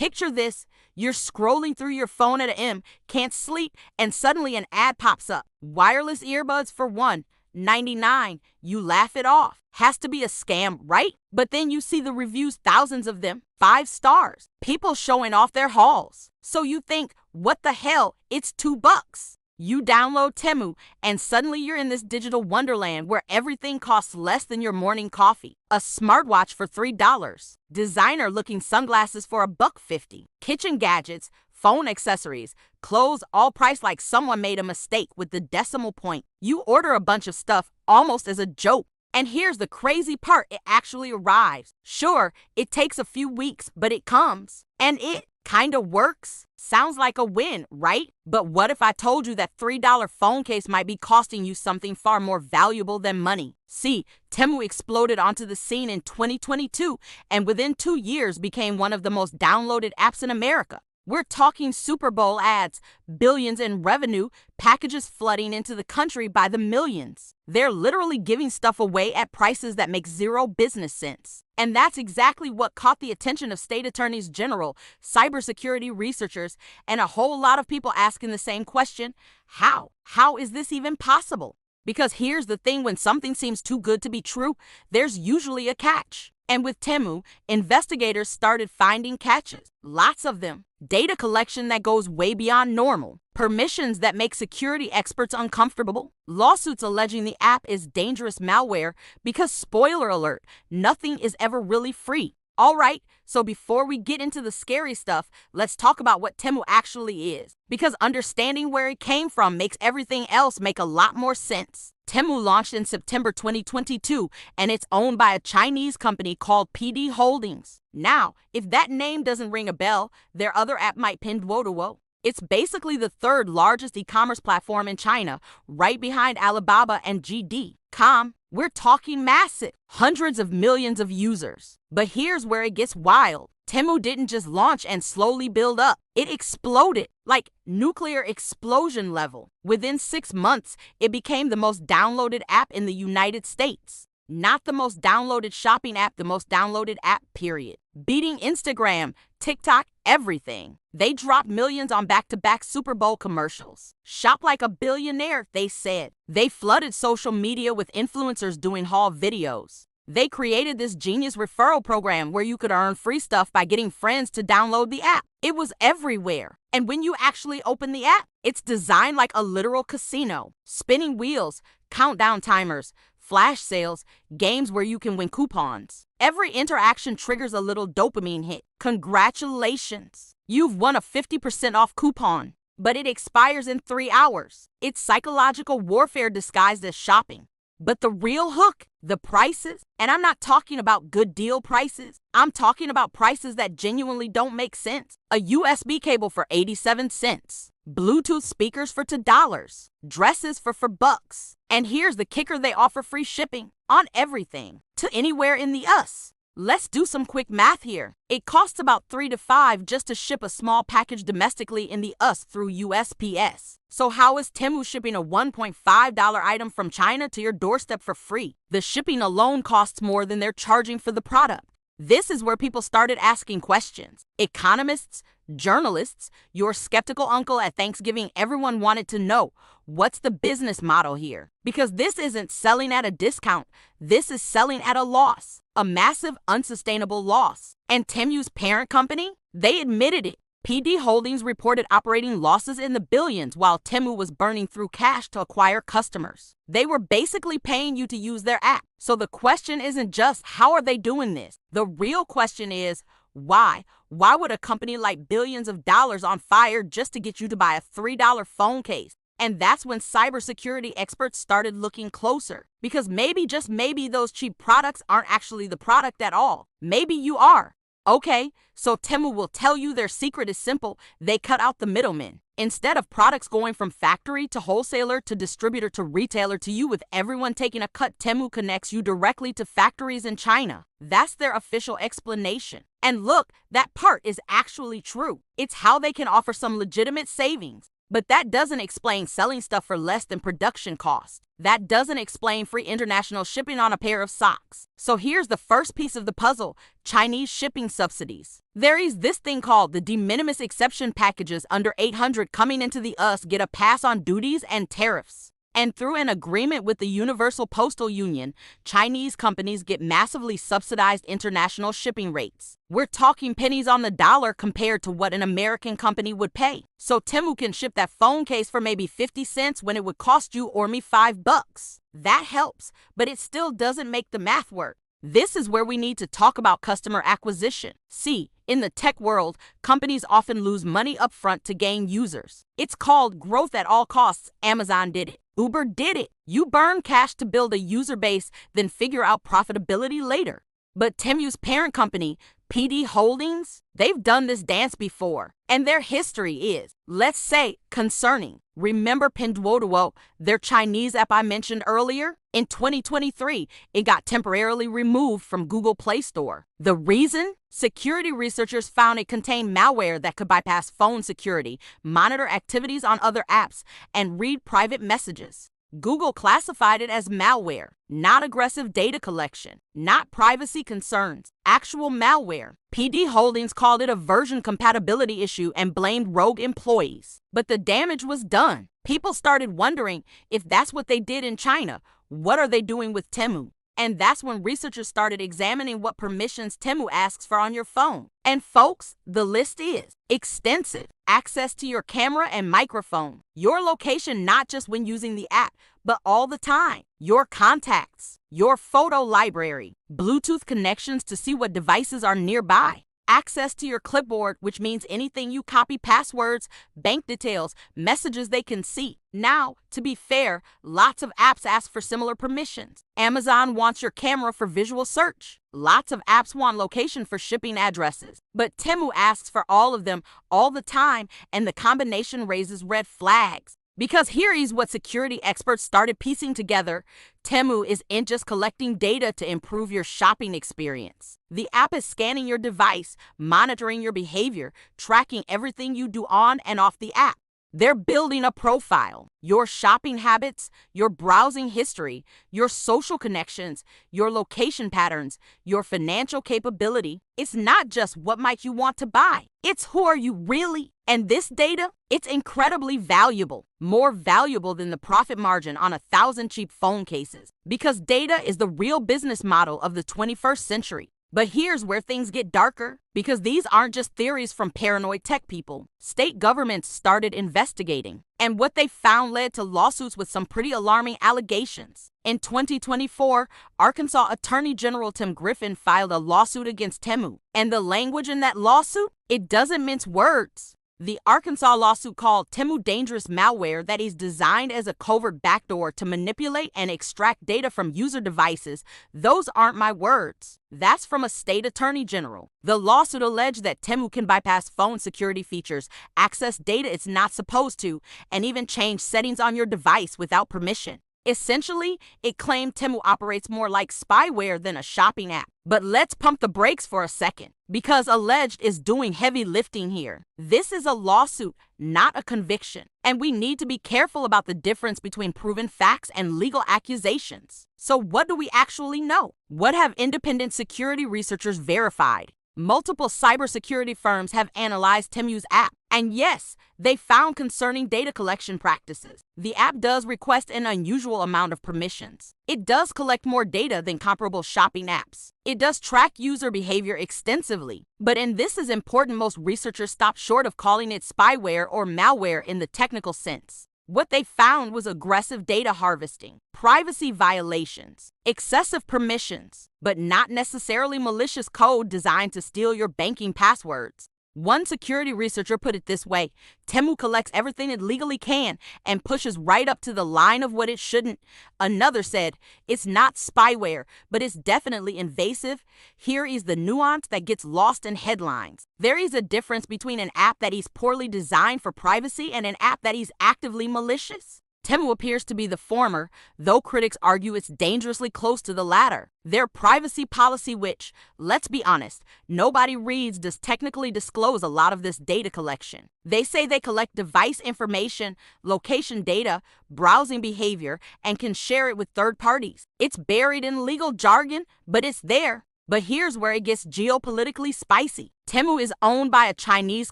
Picture this, you're scrolling through your phone at a M, can't sleep, and suddenly an ad pops up. Wireless earbuds for $1.99. You laugh it off. Has to be a scam, right? But then you see the reviews, thousands of them, 5 stars. People showing off their hauls. So you think, what the hell? It's $2. You download Temu, and suddenly you're in this digital wonderland where everything costs less than your morning coffee. A smartwatch for $3. Designer-looking sunglasses for $1.50. Kitchen gadgets, phone accessories, clothes, all priced like someone made a mistake with the decimal point. You order a bunch of stuff almost as a joke. And here's the crazy part, it actually arrives. Sure, it takes a few weeks, but it comes. And it kinda works. Sounds like a win, right? But what if I told you that $3 phone case might be costing you something far more valuable than money? See, Temu exploded onto the scene in 2022 and within 2 years became one of the most downloaded apps in America. We're talking Super Bowl ads, billions in revenue, packages flooding into the country by the millions. They're literally giving stuff away at prices that make zero business sense. And that's exactly what caught the attention of state attorneys general, cybersecurity researchers, and a whole lot of people asking the same question: how? How is this even possible? Because here's the thing, when something seems too good to be true, there's usually a catch. And with Temu, investigators started finding catches. Lots of them. Data collection that goes way beyond normal. Permissions that make security experts uncomfortable. Lawsuits alleging the app is dangerous malware because, spoiler alert, nothing is ever really free. All right, so before we get into the scary stuff, let's talk about what Temu actually is. Because understanding where it came from makes everything else make a lot more sense. Temu launched in September 2022, and it's owned by a Chinese company called PD Holdings. Now, if that name doesn't ring a bell, their other app might Pinduoduo. It's basically the third largest e-commerce platform in China, right behind Alibaba and JD.com. We're talking massive, hundreds of millions of users. But here's where it gets wild. Temu didn't just launch and slowly build up. It exploded, like nuclear explosion level. Within 6 months, it became the most downloaded app in the United States. Not the most downloaded shopping app, the most downloaded app, period. Beating Instagram, TikTok, everything. They dropped millions on back-to-back Super Bowl commercials. Shop like a billionaire, they said. They flooded social media with influencers doing haul videos. They created this genius referral program where you could earn free stuff by getting friends to download the app. It was everywhere. And when you actually open the app, it's designed like a literal casino. Spinning wheels, countdown timers, flash sales, games where you can win coupons. Every interaction triggers a little dopamine hit. Congratulations! You've won a 50% off coupon, but it expires in 3 hours. It's psychological warfare disguised as shopping. But the real hook, the prices, and I'm not talking about good deal prices. I'm talking about prices that genuinely don't make sense. A USB cable for 87 cents. Bluetooth speakers for $2. Dresses for $4. And here's the kicker, they offer free shipping on everything to anywhere in the US. Let's do some quick math here. It costs about $3 to $5 just to ship a small package domestically in the US through USPS. So how is Temu shipping a $1.5 item from China to your doorstep for free? The shipping alone costs more than they're charging for the product. This is where people started asking questions. Economists, journalists, your skeptical uncle at Thanksgiving, everyone wanted to know, what's the business model here? Because this isn't selling at a discount. This is selling at a loss. A massive, unsustainable loss. And Temu's parent company? They admitted it. PD Holdings reported operating losses in the billions while Temu was burning through cash to acquire customers. They were basically paying you to use their app. So the question isn't just how are they doing this? The real question is why? Why would a company like billions of dollars on fire just to get you to buy a $3 phone case? And that's when cybersecurity experts started looking closer. Because maybe, just maybe, those cheap products aren't actually the product at all. Maybe you are. Okay, so Temu will tell you their secret is simple. They cut out the middlemen. Instead of products going from factory to wholesaler to distributor to retailer to you with everyone taking a cut, Temu connects you directly to factories in China. That's their official explanation. And look, that part is actually true. It's how they can offer some legitimate savings. But that doesn't explain selling stuff for less than production cost. That doesn't explain free international shipping on a pair of socks. So here's the first piece of the puzzle: Chinese shipping subsidies. There is this thing called the de minimis exception packages under 800 coming into the US get a pass on duties and tariffs. And through an agreement with the Universal Postal Union, Chinese companies get massively subsidized international shipping rates. We're talking pennies on the dollar compared to what an American company would pay. So Temu can ship that phone case for maybe 50 cents when it would cost you or me $5. That helps, but it still doesn't make the math work. This is where we need to talk about customer acquisition. See, in the tech world, companies often lose money upfront to gain users. It's called growth at all costs. Amazon did it. Uber did it. You burn cash to build a user base, then figure out profitability later. But Temu's parent company, PD Holdings, they've done this dance before. And their history is, let's say, concerning. Remember Pinduoduo, their Chinese app I mentioned earlier? In 2023, it got temporarily removed from Google Play Store. The reason? Security researchers found it contained malware that could bypass phone security, monitor activities on other apps, and read private messages. Google classified it as malware, not aggressive data collection, not privacy concerns, actual malware. PD Holdings called it a version compatibility issue and blamed rogue employees. But the damage was done. People started wondering, if that's what they did in China, what are they doing with Temu? And that's when researchers started examining what permissions Temu asks for on your phone. And folks, the list is extensive. Access to your camera and microphone. Your location not just when using the app, but all the time. Your contacts. Your photo library. Bluetooth connections to see what devices are nearby. Access to your clipboard, which means anything you copy: passwords, bank details, messages they can see. Now, to be fair, lots of apps ask for similar permissions. Amazon wants your camera for visual search. Lots of apps want location for shipping addresses. But Temu asks for all of them all the time, and the combination raises red flags. Because here is what security experts started piecing together. Temu isn't just collecting data to improve your shopping experience. The app is scanning your device, monitoring your behavior, tracking everything you do on and off the app. They're building a profile: your shopping habits, your browsing history, your social connections, your location patterns, your financial capability. It's not just what might you want to buy. It's who are you really? And this data, it's incredibly valuable. More valuable than the profit margin on 1,000 cheap phone cases. Because data is the real business model of the 21st century. But here's where things get darker, because these aren't just theories from paranoid tech people. State governments started investigating, and what they found led to lawsuits with some pretty alarming allegations. In 2024, Arkansas Attorney General Tim Griffin filed a lawsuit against Temu, and the language in that lawsuit, it doesn't mince words. The Arkansas lawsuit called Temu dangerous malware that is designed as a covert backdoor to manipulate and extract data from user devices. Those aren't my words. That's from a state attorney general. The lawsuit alleged that Temu can bypass phone security features, access data it's not supposed to, and even change settings on your device without permission. Essentially, it claimed Temu operates more like spyware than a shopping app. But let's pump the brakes for a second, because alleged is doing heavy lifting here. This is a lawsuit, not a conviction. And we need to be careful about the difference between proven facts and legal accusations. So what do we actually know? What have independent security researchers verified? Multiple cybersecurity firms have analyzed Temu's app, and yes, they found concerning data collection practices. The app does request an unusual amount of permissions. It does collect more data than comparable shopping apps. It does track user behavior extensively. But and this is important, most researchers stop short of calling it spyware or malware in the technical sense. What they found was aggressive data harvesting, privacy violations, excessive permissions, but not necessarily malicious code designed to steal your banking passwords. One security researcher put it this way: Temu collects everything it legally can and pushes right up to the line of what it shouldn't. Another said, it's not spyware, but it's definitely invasive. Here is the nuance that gets lost in headlines. There is a difference between an app that is poorly designed for privacy and an app that is actively malicious. Temu appears to be the former, though critics argue it's dangerously close to the latter. Their privacy policy, which, let's be honest, nobody reads, does technically disclose a lot of this data collection. They say they collect device information, location data, browsing behavior, and can share it with third parties. It's buried in legal jargon, but it's there. But here's where it gets geopolitically spicy. Temu is owned by a Chinese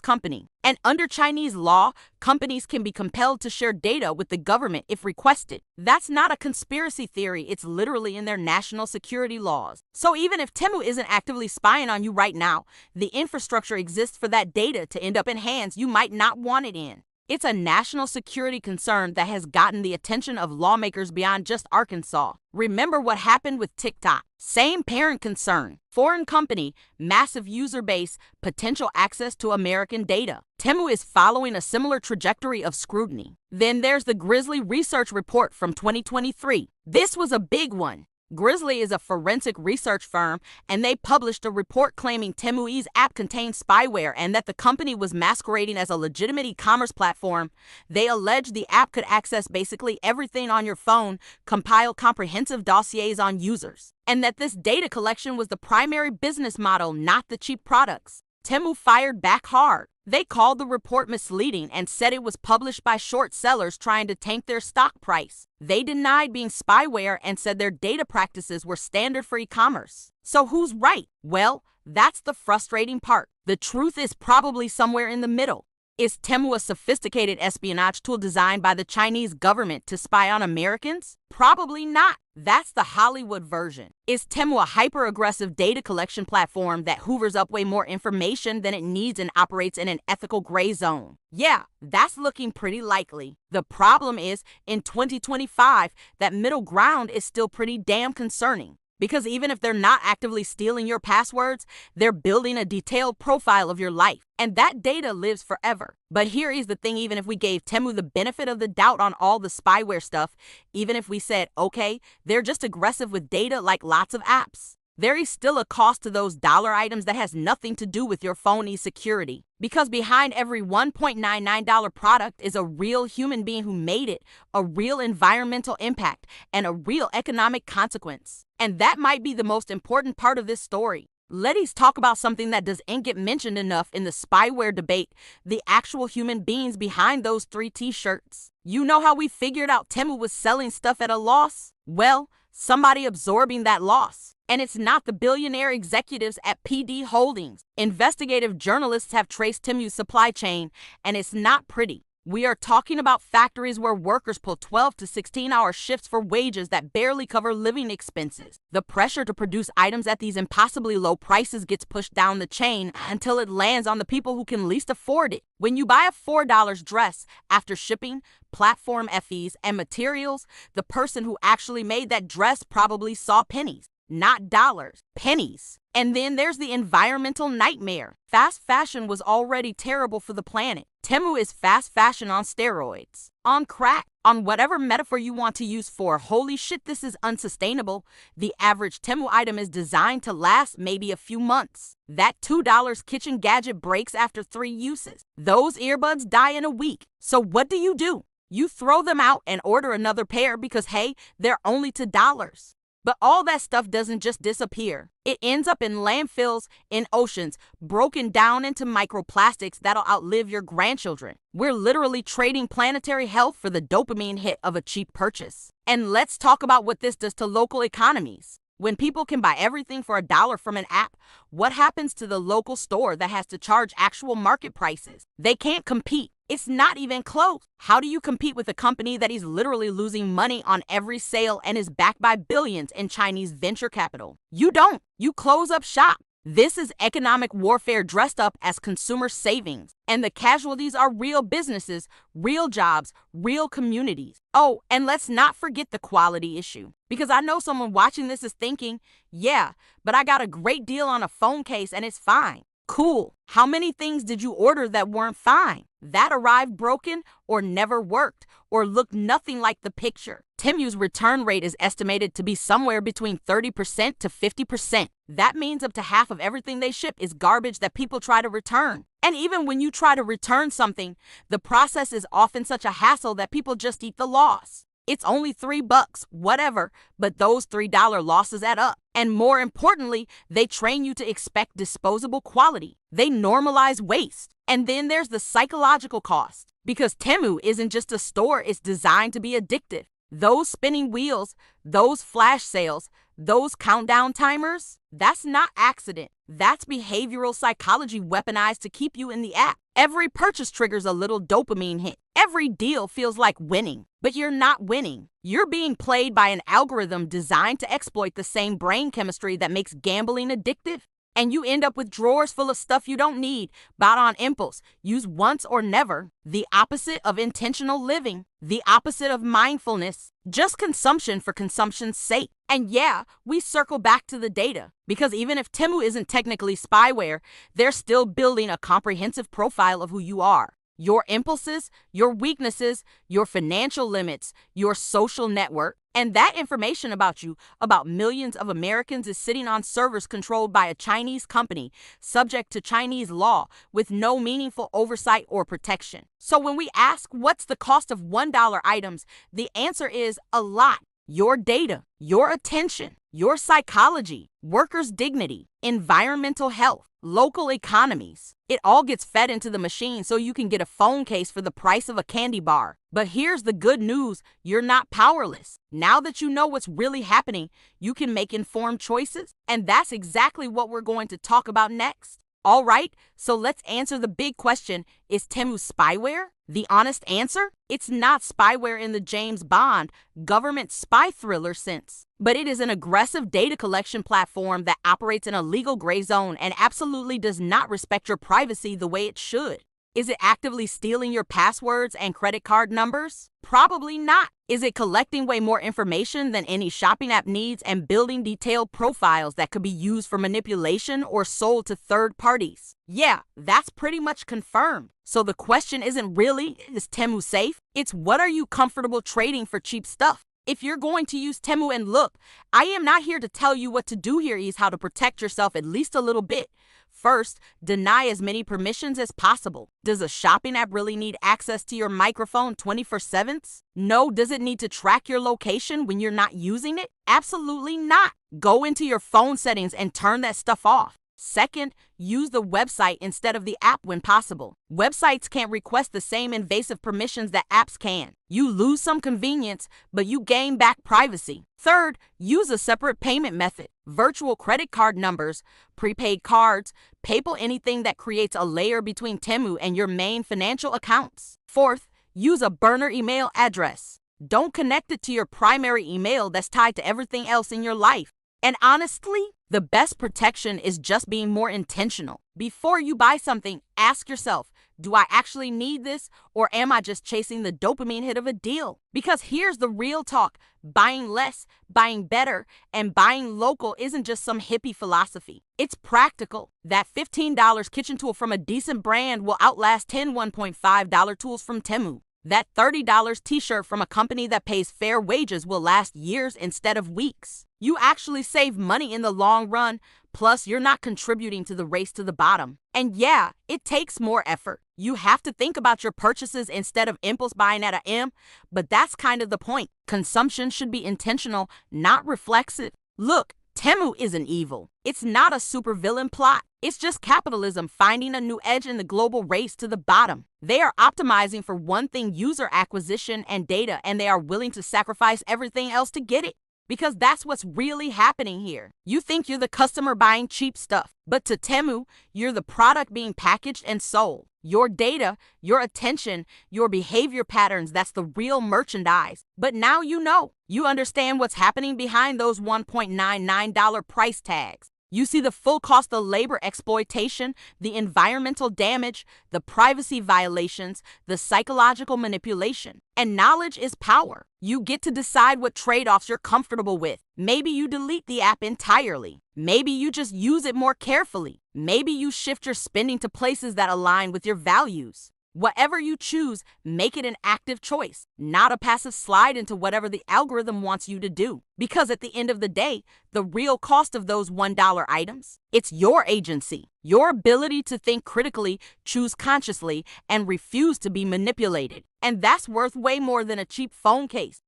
company, and under Chinese law, companies can be compelled to share data with the government if requested. That's not a conspiracy theory, it's literally in their national security laws. So even if Temu isn't actively spying on you right now, the infrastructure exists for that data to end up in hands you might not want it in. It's a national security concern that has gotten the attention of lawmakers beyond just Arkansas. Remember what happened with TikTok. Same parent concern. Foreign company, massive user base, potential access to American data. Temu is following a similar trajectory of scrutiny. Then there's the Grizzly research report from 2023. This was a big one. Grizzly is a forensic research firm, and they published a report claiming Temu's app contained spyware and that the company was masquerading as a legitimate e-commerce platform. They allege the app could access basically everything on your phone, compile comprehensive dossiers on users, and that this data collection was the primary business model, not the cheap products. Temu fired back hard. They called the report misleading and said it was published by short sellers trying to tank their stock price. They denied being spyware and said their data practices were standard for e-commerce. So who's right? Well, that's the frustrating part. The truth is probably somewhere in the middle. Is Temu a sophisticated espionage tool designed by the Chinese government to spy on Americans? Probably not. That's the Hollywood version. Is Temu a hyper-aggressive data collection platform that hoovers up way more information than it needs and operates in an ethical gray zone? Yeah, that's looking pretty likely. The problem is, in 2025, that middle ground is still pretty damn concerning. Because even if they're not actively stealing your passwords, they're building a detailed profile of your life. And that data lives forever. But here is the thing, even if we gave Temu the benefit of the doubt on all the spyware stuff, even if we said, okay, they're just aggressive with data like lots of apps, there is still a cost to those dollar items that has nothing to do with your phone's security. Because behind every $1.99 product is a real human being who made it, a real environmental impact, and a real economic consequence. And that might be the most important part of this story. Let's talk about something that doesn't get mentioned enough in the spyware debate, the actual human beings behind those 3 t-shirts. You know how we figured out Temu was selling stuff at a loss? Well, somebody absorbing that loss. And it's not the billionaire executives at PD Holdings. Investigative journalists have traced Temu's supply chain, and it's not pretty. We are talking about factories where workers pull 12 to 16-hour shifts for wages that barely cover living expenses. The pressure to produce items at these impossibly low prices gets pushed down the chain until it lands on the people who can least afford it. When you buy a $4 dress, after shipping, platform fees, and materials, the person who actually made that dress probably saw pennies. Not dollars, pennies. And then there's the environmental nightmare. Fast fashion was already terrible for the planet. Temu is fast fashion on steroids, on crack, on whatever metaphor you want to use for. Holy shit, this is unsustainable. The average Temu item is designed to last maybe a few months. That $2 kitchen gadget breaks after 3 uses. Those earbuds die in a week. So what do? You throw them out and order another pair because, hey, they're only $2. But all that stuff doesn't just disappear. It ends up in landfills, in oceans, broken down into microplastics that'll outlive your grandchildren. We're literally trading planetary health for the dopamine hit of a cheap purchase. And let's talk about what this does to local economies. When people can buy everything for $1 from an app, what happens to the local store that has to charge actual market prices? They can't compete. It's not even close. How do you compete with a company that is literally losing money on every sale and is backed by billions in Chinese venture capital? You don't. You close up shop. This is economic warfare dressed up as consumer savings. And the casualties are real businesses, real jobs, real communities. Oh, and let's not forget the quality issue. Because I know someone watching this is thinking, yeah, but I got a great deal on a phone case and it's fine. Cool. How many things did you order that weren't fine? That arrived broken or never worked or looked nothing like the picture. Temu's return rate is estimated to be somewhere between 30% to 50%. That means up to half of everything they ship is garbage that people try to return. And even when you try to return something, the process is often such a hassle that people just eat the loss. It's only $3, whatever, but those $3 losses add up. And more importantly, they train you to expect disposable quality. They normalize waste. And then there's the psychological cost. Because Temu isn't just a store, it's designed to be addictive. Those spinning wheels, those flash sales, those countdown timers, that's not accident. That's behavioral psychology weaponized to keep you in the app. Every purchase triggers a little dopamine hit. Every deal feels like winning, but you're not winning. You're being played by an algorithm designed to exploit the same brain chemistry that makes gambling addictive. And you end up with drawers full of stuff you don't need, bought on impulse, used once or never. The opposite of intentional living, the opposite of mindfulness, just consumption for consumption's sake. And yeah, we circle back to the data, because even if Temu isn't technically spyware, they're still building a comprehensive profile of who you are. Your impulses, your weaknesses, your financial limits, your social network. And that information about you, about millions of Americans, is sitting on servers controlled by a Chinese company, subject to Chinese law, with no meaningful oversight or protection. So when we ask what's the cost of $1 items, the answer is a lot. Your data, your attention, your psychology, workers' dignity, environmental health, local economies. It all gets fed into the machine so you can get a phone case for the price of a candy bar. But here's the good news, you're not powerless. Now that you know what's really happening, you can make informed choices. And that's exactly what we're going to talk about next. All right, so let's answer the big question, is Temu spyware? The honest answer? It's not spyware in the James Bond government spy thriller sense. But it is an aggressive data collection platform that operates in a legal gray zone and absolutely does not respect your privacy the way it should. Is it actively stealing your passwords and credit card numbers? Probably not. Is it collecting way more information than any shopping app needs and building detailed profiles that could be used for manipulation or sold to third parties? Yeah, that's pretty much confirmed. So the question isn't really, is Temu safe? It's what are you comfortable trading for cheap stuff? If you're going to use Temu, and look, I am not here to tell you what to do here, is how to protect yourself at least a little bit. First, deny as many permissions as possible. Does a shopping app really need access to your microphone 24/7? No. Does it need to track your location when you're not using it? Absolutely not. Go into your phone settings and turn that stuff off. Second, use the website instead of the app when possible. Websites can't request the same invasive permissions that apps can. You lose some convenience, but you gain back privacy. Third, use a separate payment method. Virtual credit card numbers, prepaid cards, PayPal, anything that creates a layer between Temu and your main financial accounts. Fourth, use a burner email address. Don't connect it to your primary email that's tied to everything else in your life. And honestly, the best protection is just being more intentional. Before you buy something, ask yourself, do I actually need this, or am I just chasing the dopamine hit of a deal? Because here's the real talk. Buying less, buying better, and buying local isn't just some hippie philosophy. It's practical. That $15 kitchen tool from a decent brand will outlast 10 $1.5 tools from Temu. That $30 t-shirt from a company that pays fair wages will last years instead of weeks. You actually save money in the long run, plus you're not contributing to the race to the bottom. And yeah, it takes more effort. You have to think about your purchases instead of impulse buying at a M, but that's kind of the point. Consumption should be intentional, not reflexive. Look, Temu isn't evil. It's not a supervillain plot. It's just capitalism finding a new edge in the global race to the bottom. They are optimizing for one thing, user acquisition and data, and they are willing to sacrifice everything else to get it. Because that's what's really happening here. You think you're the customer buying cheap stuff, but to Temu, you're the product being packaged and sold. Your data, your attention, your behavior patterns, that's the real merchandise. But now you know. You understand what's happening behind those $1.99 price tags. You see the full cost of labor exploitation, the environmental damage, the privacy violations, the psychological manipulation. And knowledge is power. You get to decide what trade-offs you're comfortable with. Maybe you delete the app entirely. Maybe you just use it more carefully. Maybe you shift your spending to places that align with your values. Whatever you choose, make it an active choice, not a passive slide into whatever the algorithm wants you to do. Because at the end of the day, the real cost of those $1 items, it's your agency, your ability to think critically, choose consciously, and refuse to be manipulated. And that's worth way more than a cheap phone case.